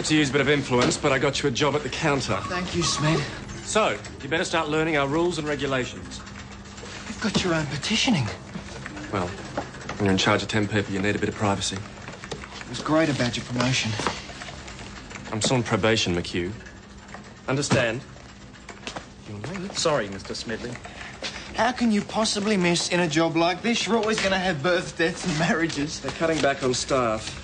Had to use a bit of influence, but I got you a job at the counter. Thank you, Smed. So, you better start learning our rules and regulations. You've got your own petitioning. Well, when you're in charge of 10 people, you need a bit of privacy. It was great about your promotion. I'm still on probation, McHugh. Understand? Sorry, Mr. Smedley. How can you possibly miss in a job like this? You're always going to have births, deaths and marriages. They're cutting back on staff.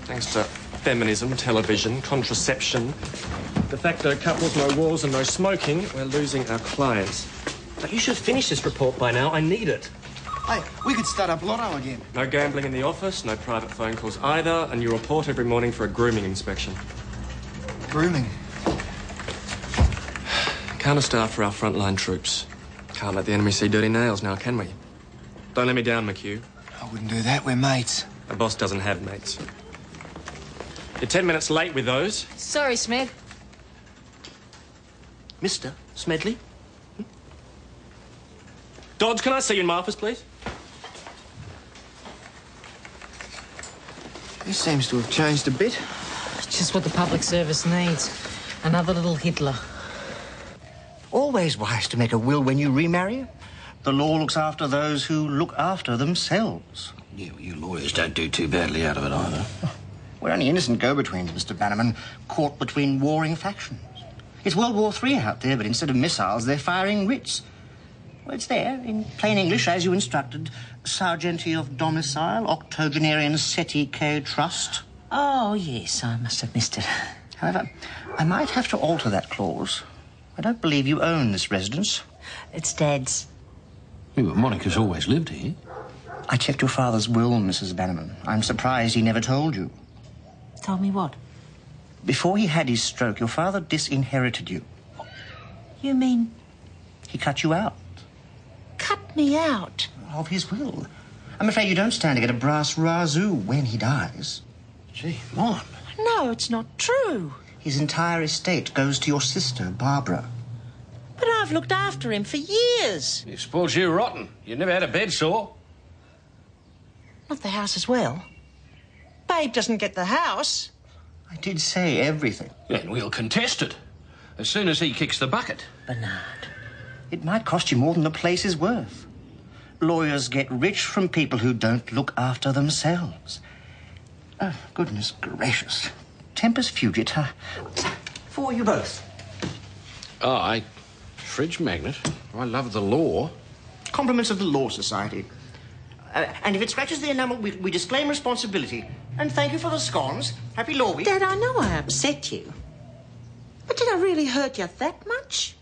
Thanks to feminism, television, contraception, de facto couples, no wars and no smoking, we're losing our clients. But you should have finished this report by now. I need it. Hey, we could start up Lotto again. No gambling in the office, no private phone calls either, and you report every morning for a grooming inspection. Grooming? Counter staff for our frontline troops. Can't let the enemy see dirty nails now, can we? Don't let me down, McHugh. I wouldn't do that. We're mates. A boss doesn't have mates. You're 10 minutes late with those. Sorry, Smed. Mr. Smedley? Dodge, can I see you in my office, please? He seems to have changed a bit. It's just what the public service needs. Another little Hitler. Always wise to make a will when you remarry. The law looks after those who look after themselves. Yeah, well, you lawyers don't do too badly out of it either. We're only innocent go-betweens, Mr. Bannerman, caught between warring factions. It's World War III out there, but instead of missiles, they're firing writs. Well, it's there, in plain English, as you instructed. Sergeanty of Domicile, Octogenarian SETI K Trust. Oh, yes, I must have missed it. However, I might have to alter that clause. I don't believe you own this residence. It's Dad's. Yeah, but Monica's always lived here. I checked your father's will, Mrs. Bannerman. I'm surprised he never told you. Told me what? Before he had his stroke, your father disinherited you. You mean... He cut you out. cut me out? Of his will. I'm afraid you don't stand to get a brass razoo when he dies. Gee, Maughan. No, it's not true. His entire estate goes to your sister, Barbara. But I've looked after him for years. He spoils you rotten. You never had a bed sore. Not the house as well. Babe doesn't get the house. I did say everything. And we'll contest it. As soon as he kicks the bucket. Bernard. It might cost you more than the place is worth. Lawyers get rich from people who don't look after themselves. Oh, goodness gracious. Tempus fugit, huh? For you both. Oh, fridge magnet. I love the law. Compliments of the Law Society. And if it scratches the enamel, we disclaim responsibility. And thank you for the scones. Happy Law Week. Dad, I know I upset you. But did I really hurt you that much?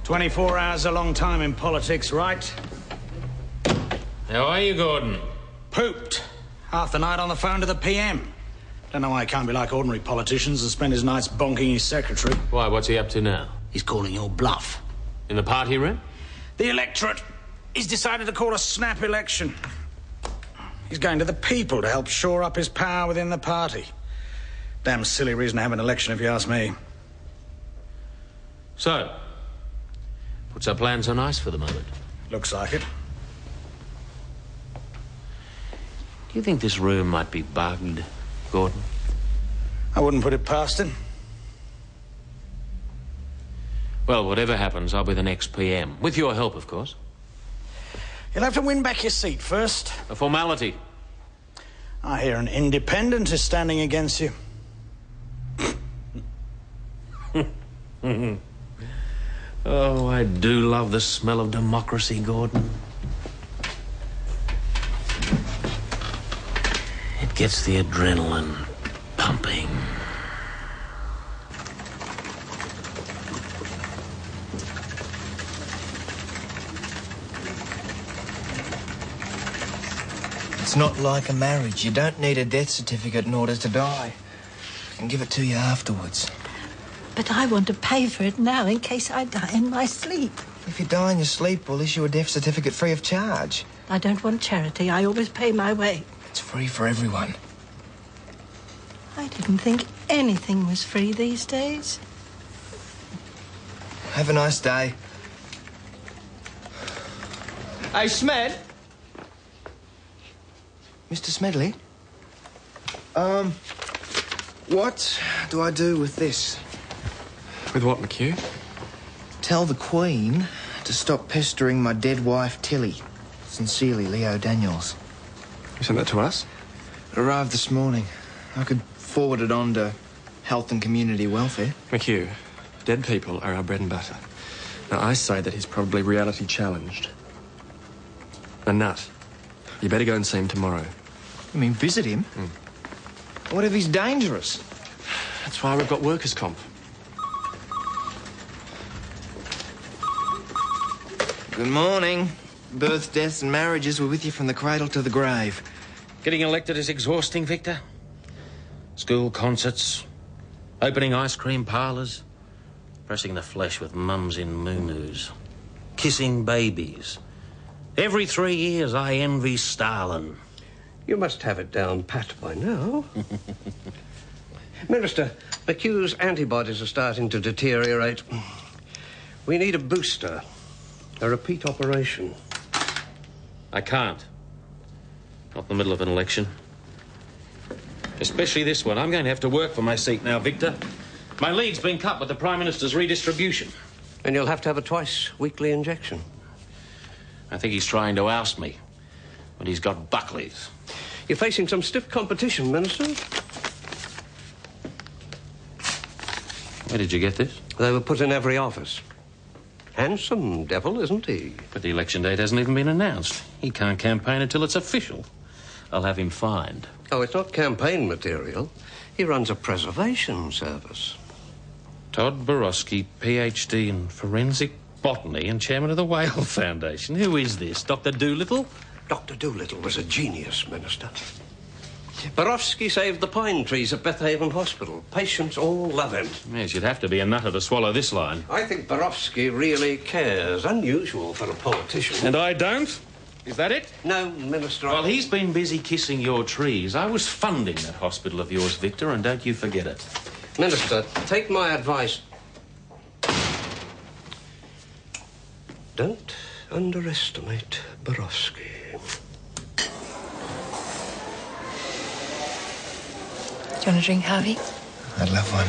24 hours a long time in politics, right? How are you, Gordon? Pooped. Half the night on the phone to the PM. Don't know why he can't be like ordinary politicians and spend his nights bonking his secretary. Why, what's he up to now? He's calling your bluff. In the party room? The electorate. He's decided to call a snap election. He's going to the people to help shore up his power within the party. Damn silly reason to have an election, if you ask me. So, what's our plans on ice for the moment? Looks like it. Do you think this room might be bugged, Gordon? I wouldn't put it past him. Well, whatever happens, I'll be the next PM. With your help, of course. You'll have to win back your seat first. A formality. I hear an independent is standing against you. Oh, I do love the smell of democracy, Gordon. It gets the adrenaline pumping. It's not like a marriage. You don't need a death certificate in order to die. I can give it to you afterwards. But I want to pay for it now in case I die in my sleep. If you die in your sleep, we'll issue a death certificate free of charge. I don't want charity. I always pay my way. It's free for everyone. I didn't think anything was free these days. Have a nice day. Hey, Smed. Mr. Smedley? What do I do with this? With what, McHugh? Tell the Queen to stop pestering my dead wife, Tilly. Sincerely, Leo Daniels. You sent that to us? It arrived this morning. I could forward it on to Health and Community Welfare. McHugh, dead people are our bread and butter. Now, I say that he's probably reality challenged. A nut. You better go and see him tomorrow. You mean visit him? What if he's dangerous? That's why we've got workers' comp. Good morning. Births, deaths and marriages were with you from the cradle to the grave. Getting elected is exhausting, Victor. School concerts, opening ice cream parlours, pressing the flesh with mums in moo-moos, kissing babies. Every 3 years I envy Stalin. You must have it down pat by now. Minister, McHugh's antibodies are starting to deteriorate. We need a booster. A repeat operation. I can't. Not in the middle of an election. Especially this one. I'm going to have to work for my seat now, Victor. My lead's been cut with the Prime Minister's redistribution. And you'll have to have a twice-weekly injection. I think he's trying to oust me, but he's got Buckleys. You're facing some stiff competition, Minister. Where did you get this? They were put in every office. Handsome devil, isn't he? But the election date hasn't even been announced. He can't campaign until it's official. I'll have him fined. Oh, it's not campaign material. He runs a preservation service. Todd Borowski, PhD in forensic botany and chairman of the Whale Foundation. Who is this, Dr. Doolittle? Dr. Doolittle was a genius, Minister. Borowski saved the pine trees at Bethaven Hospital. Patients all love him. Yes, you'd have to be a nutter to swallow this line. I think Borowski really cares. Unusual for a politician. And I don't? Is that it? No, Minister. Well, he's been busy kissing your trees. I was funding that hospital of yours, Victor, and don't you forget it. Minister, take my advice. Don't underestimate Borowski. Do you want a drink, Harvey? I'd love one.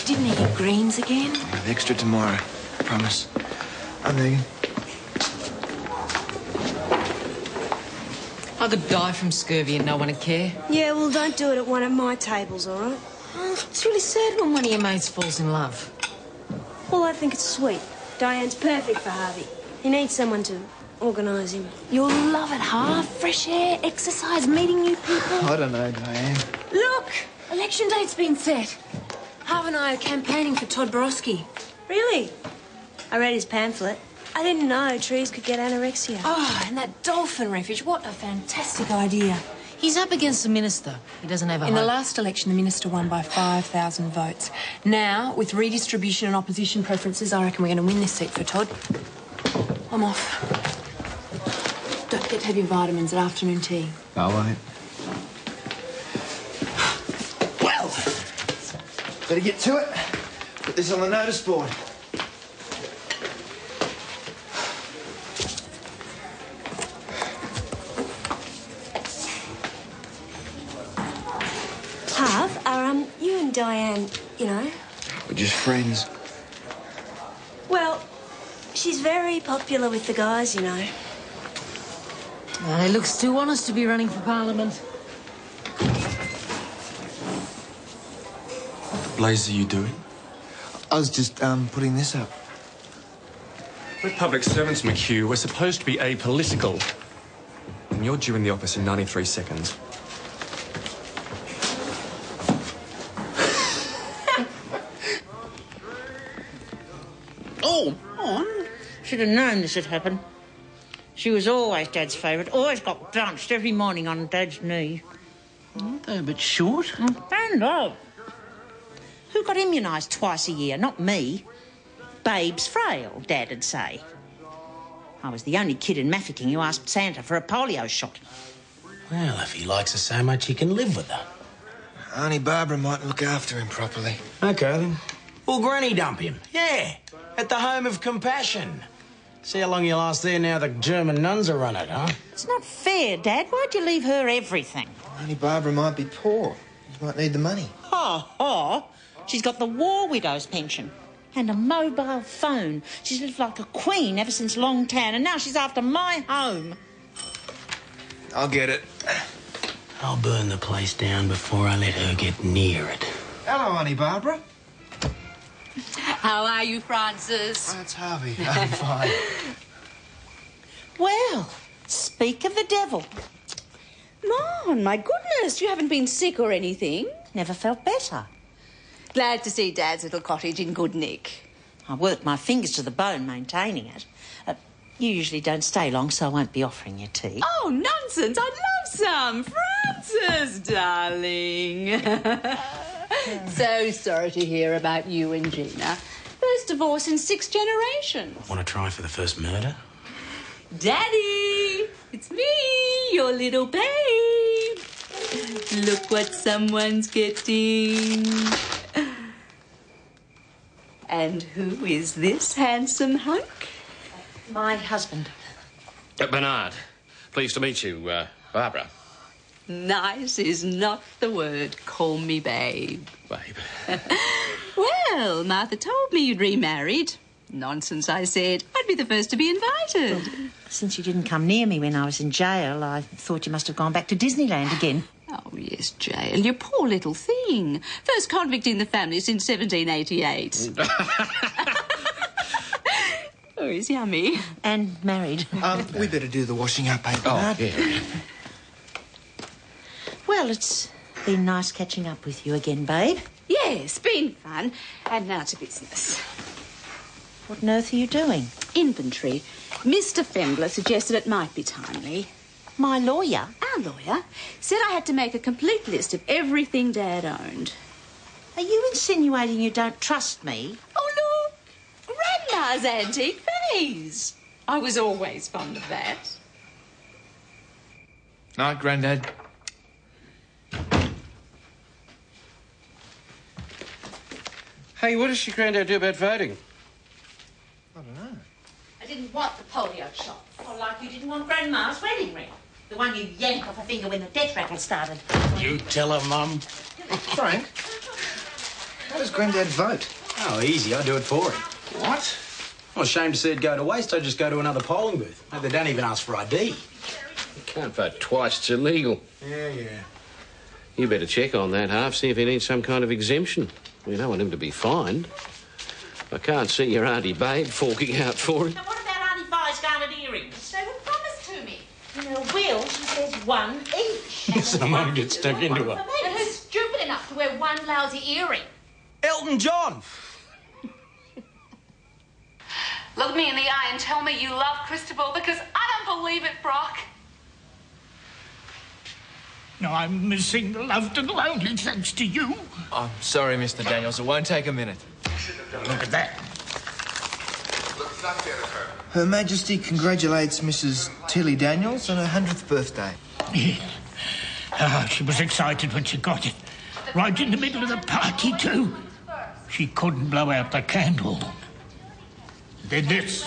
Didn't he get greens again? I'll have extra tomorrow. Promise. I'm Megan. I could die from scurvy and no one would care. Yeah, well, don't do it at one of my tables, all right? Oh, it's really sad when one of your mates falls in love. Well, I think it's sweet. Diane's perfect for Harvey. He needs someone to organise him. You'll love it, Harv. Fresh air, exercise, meeting new people. I don't know, Diane. Look! Election date's been set. Harv and I are campaigning for Todd Borowski. Really? I read his pamphlet. I didn't know trees could get anorexia. Oh, and that dolphin refuge. What a fantastic idea. He's up against the minister. He doesn't have a In the hope. last election, the minister won by 5,000 votes. Now, with redistribution and opposition preferences, I reckon we're going to win this seat for Todd. I'm off. Don't forget to have your vitamins at afternoon tea. I won't. Well, better get to it. Put this on the notice board. Harv, are you and Diane, you know? We're just friends. Well, she's very popular with the guys, you know. Well, he looks too honest to be running for Parliament. What the blaze are you doing? I was just, putting this up. We're public servants, McHugh. We're supposed to be apolitical. And you're due in the office in 93 seconds. Oh, on. Should have known this would happen. She was always Dad's favourite. Always got bunched every morning on Dad's knee. They're a bit short. Stand up. Who got immunised twice a year? Not me. Babe's frail, Dad'd say. I was the only kid in Mafeking who asked Santa for a polio shot. Well, if he likes her so much, he can live with her. Auntie Barbara might look after him properly. OK, then. Well, Granny dump him. Yeah, at the Home of Compassion. See how long you last there now the German nuns are run it, huh? It's not fair, Dad. Why'd you leave her everything? Only Barbara might be poor. You might need the money. Oh. She's got the war widow's pension and a mobile phone. She's lived like a queen ever since Longtown, and now she's after my home. I'll get it. I'll burn the place down before I let her get near it. Hello, Auntie Barbara. How are you, Francis? Oh, it's Harvey. I'm fine. Well, speak of the devil. Maughan, my goodness, you haven't been sick or anything. Never felt better. Glad to see Dad's little cottage in good nick. I worked my fingers to the bone maintaining it. You usually don't stay long, so I won't be offering you tea. Oh, nonsense. I'd love some. Francis, darling. So sorry to hear about you and Gina. First divorce in 6 generations. Want to try for the first murder? Daddy, it's me, your little babe. Look what someone's getting. And who is this handsome hunk? My husband. Bernard, pleased to meet you, Barbara. Nice is not the word. Call me babe. Babe. Well, Martha told me you'd remarried. Nonsense, I said. I'd be the first to be invited. Since you didn't come near me when I was in jail, I thought you must have gone back to Disneyland again. Oh, yes, jail. You poor little thing. First convict in the family since 1788. Oh, he's yummy. And married. We better do the washing up, eh, Oh, Bernard? yeah. Well, it's been nice catching up with you again, babe. Yes, been fun. And now to business. What on earth are you doing? Inventory. Mr. Fembler suggested it might be timely. My lawyer? Our lawyer said I had to make a complete list of everything Dad owned. Are you insinuating you don't trust me? Oh, look! Grandma's antique vase. I was always fond of that. Night, Grandad. Hey, what does your granddad do about voting? I don't know. I didn't want the polio shot. Or like you didn't want Grandma's wedding ring. The one you yanked off her finger when the death rattle started. You tell her, Mum. Frank, how does Grandad vote? Oh, easy. I do it for him. What? I was ashamed to see it go to waste. I just go to another polling booth. They don't even ask for ID. You can't vote twice. It's illegal. Yeah. You better check on that, Harv, see if he needs some kind of exemption. We don't want him to be fined. I can't see your Auntie Babe forking out for him. Now, what about Auntie Vi's garnet earrings? They were promised to me. In her will, she says one each. Someone gets stuck into her. And who's stupid enough to wear one lousy earring? Elton John. Look me in the eye and tell me you love Christabel, because I don't believe it, Brock. No, I'm missing the loved and lonely thanks to you. I'm sorry, Mr. Daniels. It won't take a minute. Look at that. Her Majesty congratulates Mrs. Tilly Daniels on her 100th birthday. Yeah. She was excited when she got it. Right in the middle of the party, too. She couldn't blow out the candle. Then this.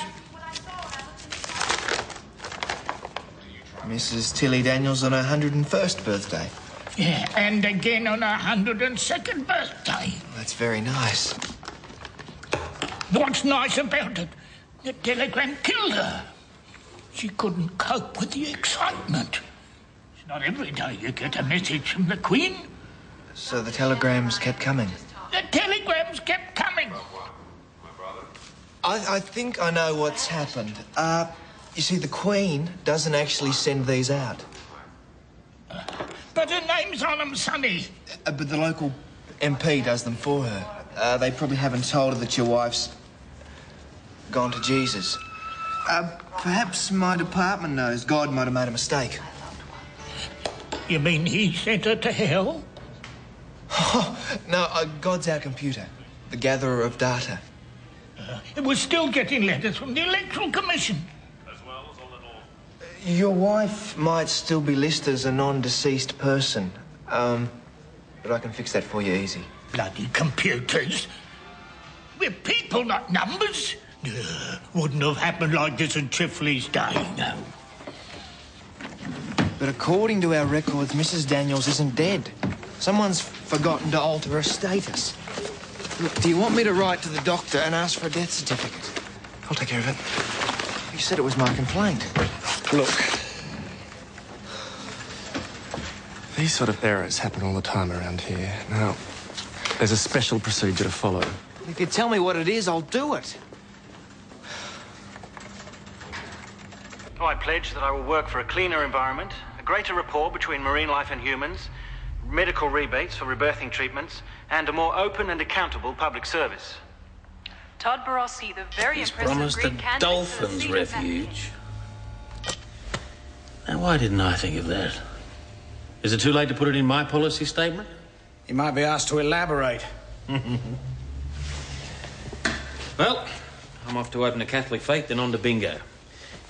Mrs. Tilly Daniels on her 101st birthday. Yeah, and again on her 102nd birthday. That's very nice. What's nice about it? The telegram killed her. She couldn't cope with the excitement. It's not every day you get a message from the Queen. So the telegrams kept coming? The telegrams kept coming. I think I know what's happened. You see, the Queen doesn't actually send these out. But her name's on them, Sonny. But the local MP does them for her. They probably haven't told her that your wife's gone to Jesus. Perhaps my department knows. God might have made a mistake. You mean he sent her to hell? Oh, no, God's our computer, the gatherer of data. It was still getting letters from the Electoral Commission. Your wife might still be listed as a non-deceased person. But I can fix that for you easy. Bloody computers. We're people, not numbers. Wouldn't have happened like this in Chifley's day, no. But according to our records, Mrs. Daniels isn't dead. Someone's forgotten to alter her status. Look, do you want me to write to the doctor and ask for a death certificate? I'll take care of it. You said it was my complaint. Look. These sort of errors happen all the time around here. Now, there's a special procedure to follow. If you tell me what it is, I'll do it. I pledge that I will work for a cleaner environment, a greater rapport between marine life and humans, medical rebates for rebirthing treatments, and a more open and accountable public service. Todd Barossi, the very He's impressive promised Greek a candidate dolphin's for the refuge. Now, why didn't I think of that? Is it too late to put it in my policy statement? You might be asked to elaborate. Well, I'm off to open a Catholic faith, then on to bingo.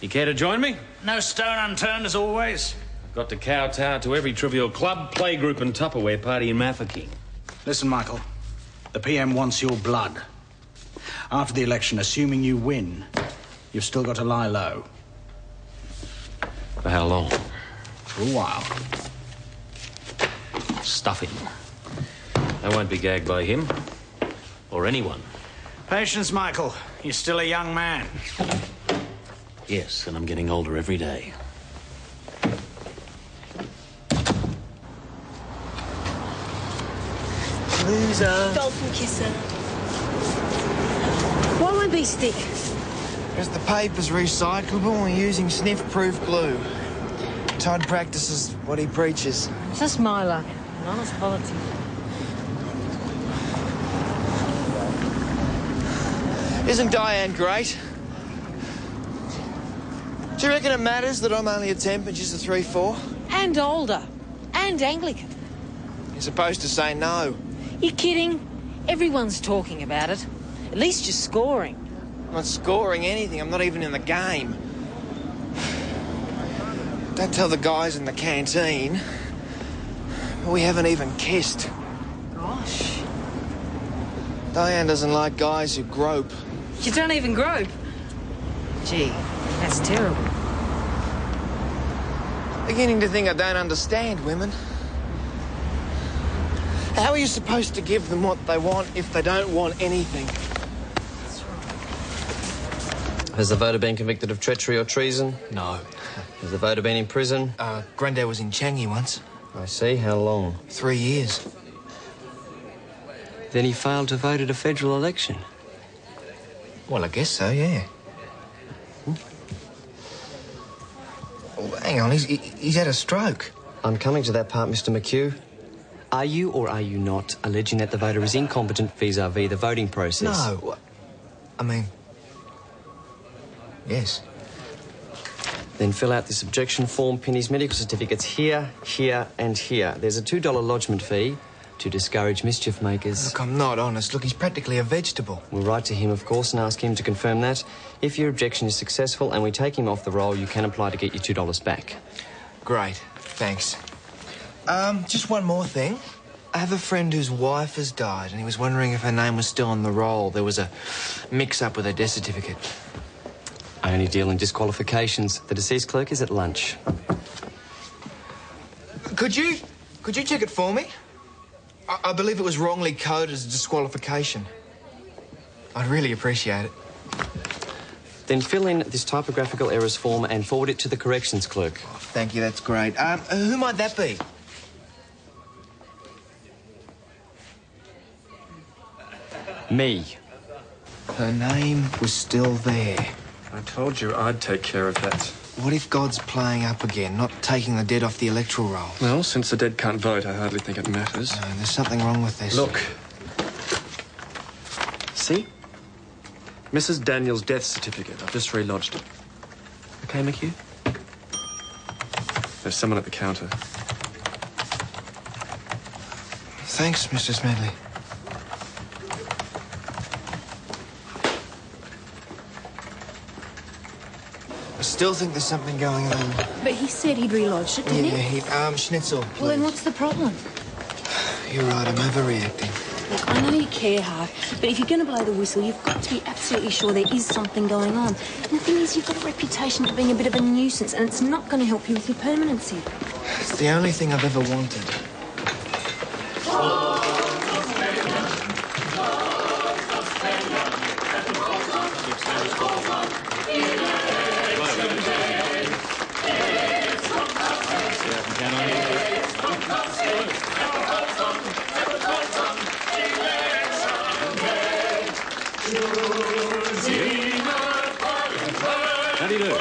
You care to join me? No stone unturned, as always. Got to kowtow to every trivial club, playgroup and Tupperware party in Mafeking. Listen, Michael. The PM wants your blood. After the election, assuming you win, you've still got to lie low. For how long? For a while. Stuff him. I won't be gagged by him. Or anyone. Patience, Michael. You're still a young man. Yes, and I'm getting older every day. Loser. Dolphin kisser. Why won't be stick? Because the paper's recyclable and we're using sniff-proof glue. Todd practices what he preaches. It's just my luck. An honest politician. Isn't Diane great? Do you reckon it matters that I'm only a temp and she's a 3-4? And older. And Anglican. You're supposed to say no. You kidding? Everyone's talking about it. At least you're scoring. I'm not scoring anything. I'm not even in the game. Don't tell the guys in the canteen. We haven't even kissed. Gosh. Diane doesn't like guys who grope. You don't even grope? Gee, that's terrible. Beginning to think I don't understand women. How are you supposed to give them what they want if they don't want anything? Has the voter been convicted of treachery or treason? No. Has the voter been in prison? Grandad was in Changi once. I see. How long? 3 years. Then he failed to vote at a federal election. Well, I guess so, yeah. Oh, hang on, he's had a stroke. I'm coming to that part, Mr. McHugh. Are you or are you not alleging that the voter is incompetent vis-à-vis the voting process? No. I mean... Yes. Then fill out this objection form, pin his medical certificates here, here and here. There's a $2 lodgement fee to discourage mischief makers. Look, I'm not honest. Look, he's practically a vegetable. We'll write to him, of course, and ask him to confirm that. If your objection is successful and we take him off the roll, you can apply to get your $2 back. Great. Thanks. Just one more thing. I have a friend whose wife has died, and he was wondering if her name was still on the roll. There was a mix-up with her death certificate. I only deal in disqualifications. The deceased clerk is at lunch. Could you check it for me? I believe it was wrongly coded as a disqualification. I'd really appreciate it. Then fill in this typographical errors form and forward it to the corrections clerk. Oh, thank you, that's great. Who might that be? Me. Her name was still there. I told you I'd take care of that. What if God's playing up again, not taking the dead off the electoral roll? Well, since the dead can't vote, I hardly think it matters. No, there's something wrong with this. Look. See? Mrs. Daniels' death certificate. I've just relodged it. Okay, McHugh? There's someone at the counter. Thanks, Mr. Smedley. I still think there's something going on. But he said he'd relodged it, didn't Yeah, he? Schnitzel, please. Well, then what's the problem? You're right, I'm overreacting. Look, I know you care, Harv, but if you're going to blow the whistle, you've got to be absolutely sure there is something going on. And the thing is, you've got a reputation for being a bit of a nuisance, and it's not going to help you with your permanency. It's the only thing I've ever wanted. How do you do?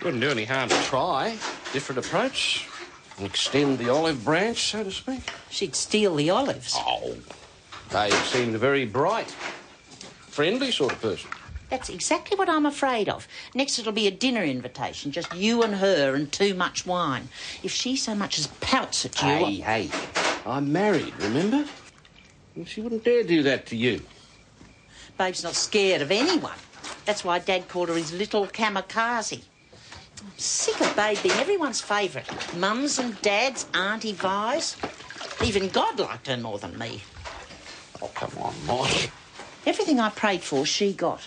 Wouldn't do any harm to try. Different approach. Extend the olive branch, so to speak. She'd steal the olives. Oh, they seemed a very bright, friendly sort of person. That's exactly what I'm afraid of. Next it'll be a dinner invitation, just you and her and too much wine. If she so much as pouts at you... Hey, I'm married, remember? She wouldn't dare do that to you. Babe's not scared of anyone. That's why Dad called her his little kamikaze. I'm sick of Babe being everyone's favourite. Mums and Dads, Auntie Vi's. Even God liked her more than me. Oh, come on, Mike. Everything I prayed for, she got.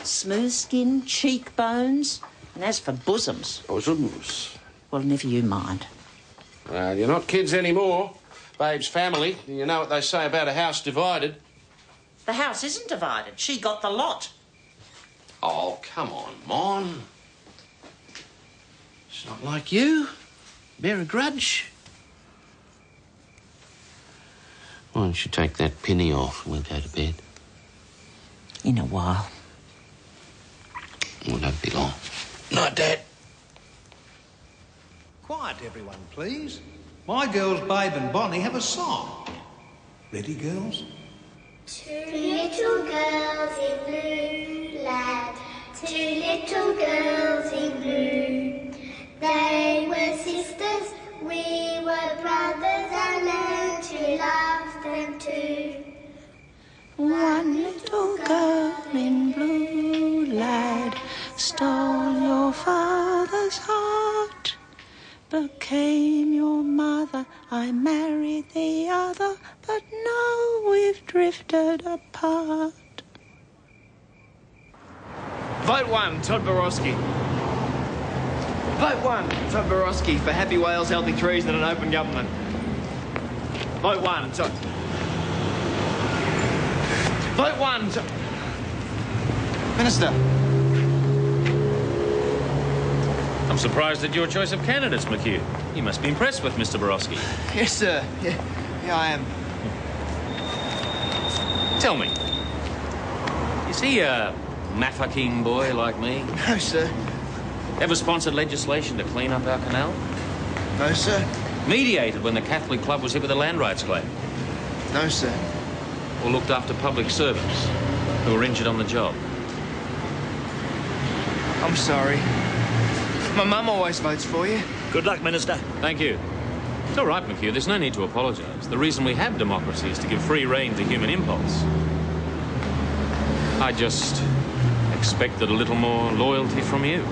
Smooth skin, cheekbones, and as for bosoms... Bosoms? Well, never you mind. Well, you're not kids anymore. Babe's family. You know what they say about a house divided. The house isn't divided. She got the lot. Oh, come on, Maughan. It's not like you. Bear a grudge. Why don't you take that penny off and we'll go to bed? In a while. Well, don't be long. Night, Dad. Quiet, everyone, please. My girls, Babe and Bonnie, have a song. Ready, girls? Two little girls in blue, lad. Two little girls in blue. They were sisters, we were brothers, and learned to love them too. One little girl in blue, lad, stole your father's heart. Became your mother, I married the other, but now we've drifted apart. Vote 1, Todd Borowski. Vote 1, Todd Borowski, for happy Wales, healthy trees and an open government. Vote 1, Todd. Vote 1, Minister. I'm surprised at your choice of candidates, McHugh. You must be impressed with Mr. Borowski. Yes, sir. Yeah, I am. Tell me, is he a mafficking boy like me? No, sir. Ever sponsored legislation to clean up our canal? No, sir. Mediated when the Catholic Club was hit with a land rights claim? No, sir. Or looked after public servants who were injured on the job? I'm sorry. My mum always votes for you. Good luck, Minister. Thank you. It's all right, McHugh. There's no need to apologise. The reason we have democracy is to give free rein to human impulse. I just expected a little more loyalty from you.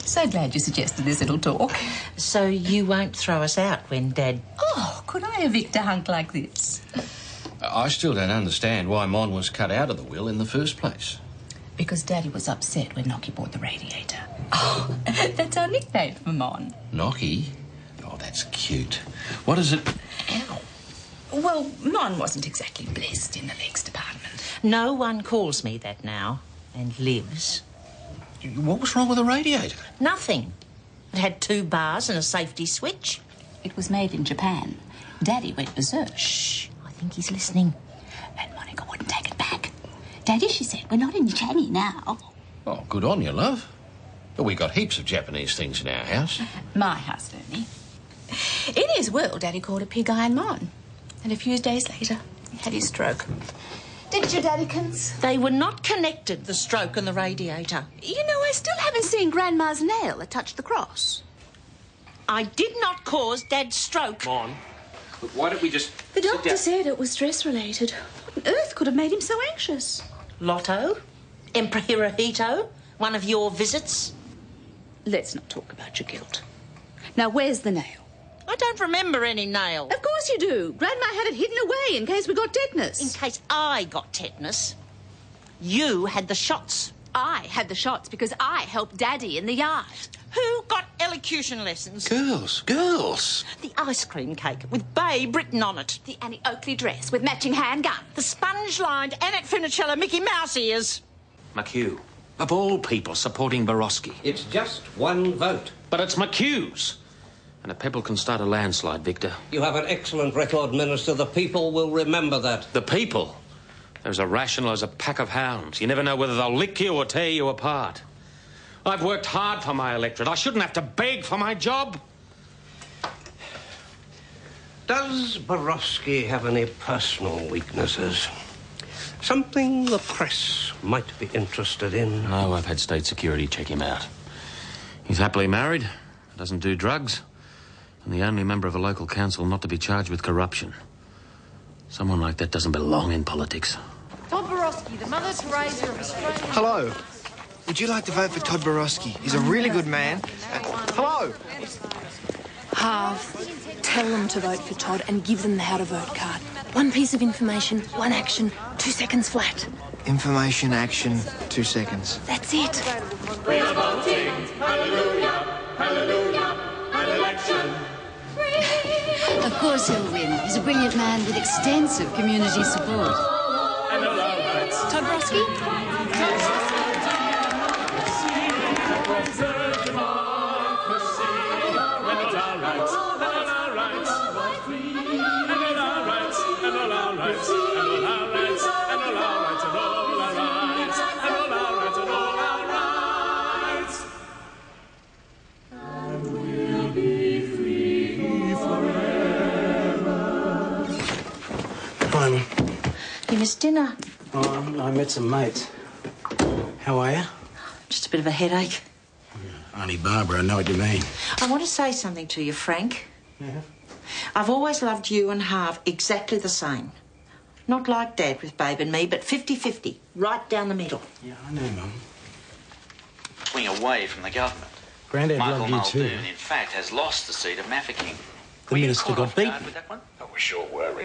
So glad you suggested this little talk. So you won't throw us out when Dad... Oh, could I evict a hunk like this? I still don't understand why Maughan was cut out of the will in the first place. Because Daddy was upset when Nocky bought the radiator. Oh, that's our nickname for Maughan. Nocky? Oh, that's cute. What is it? Ow. Well, Maughan wasn't exactly blessed in the legs department. No one calls me that now, and lives. What was wrong with the radiator? Nothing. It had 2 bars and a safety switch. It was made in Japan. Daddy went berserk. Shh, I think he's listening. And Monica wouldn't take it back. Daddy, she said, we're not in Japan now. Oh, good on you, love. But we got heaps of Japanese things in our house. My house, Ernie. In his will, Daddy called a pig Iron Maughan. And a few days later, he had his stroke. Didn't you, Daddykins? They were not connected, the stroke and the radiator. You know, I still haven't seen Grandma's nail that touched the cross. I did not cause Dad's stroke. Come on. Look, why don't we just... The doctor said it was stress-related. What on earth could have made him so anxious? Lotto? Emperor Hirohito? One of your visits? Let's not talk about your guilt. Now, where's the nail? I don't remember any nail. Of course you do. Grandma had it hidden away in case we got tetanus. In case I got tetanus. You had the shots. I had the shots because I helped Daddy in the yard. Who got elocution lessons? Girls. The ice cream cake with Babe written on it. The Annie Oakley dress with matching handgun. The sponge-lined Annette Funicello Mickey Mouse ears. McHugh, of all people supporting Borowski. It's just one vote. But it's McHugh's. And a pebble can start a landslide, Victor. You have an excellent record, Minister. The people will remember that. The people? There's a rational as a pack of hounds. You never know whether they'll lick you or tear you apart. I've worked hard for my electorate. I shouldn't have to beg for my job. Does Borowski have any personal weaknesses? Something the press might be interested in? No, I've had state security check him out. He's happily married, doesn't do drugs, and the only member of a local council not to be charged with corruption. Someone like that doesn't belong in politics. Todd Borowski, the Mother Teresa of Australia. Hello. Would you like to vote for Todd Borowski? He's a really good man. Hello. Harv, tell them to vote for Todd and give them the how to vote card. 1 piece of information, 1 action, 2 seconds flat. Information, action, 2 seconds. That's it. We are voting. Hallelujah, hallelujah, an election. Of course he'll win. He's a brilliant man with extensive community support. Todd Borowski? You missed dinner. Oh, I met some mates. How are you? Just a bit of a headache. Auntie Barbara, I know what you mean. I want to say something to you, Frank. Yeah? I've always loved you and Harv exactly the same. Not like Dad with Babe and me, but 50-50, right down the middle. Yeah, I know, Mum. Swing away from the government. Granddad Michael loved you too. Muldoon, in fact, has lost the seat of Mafeking. The minister got beaten. Oh, we sure were.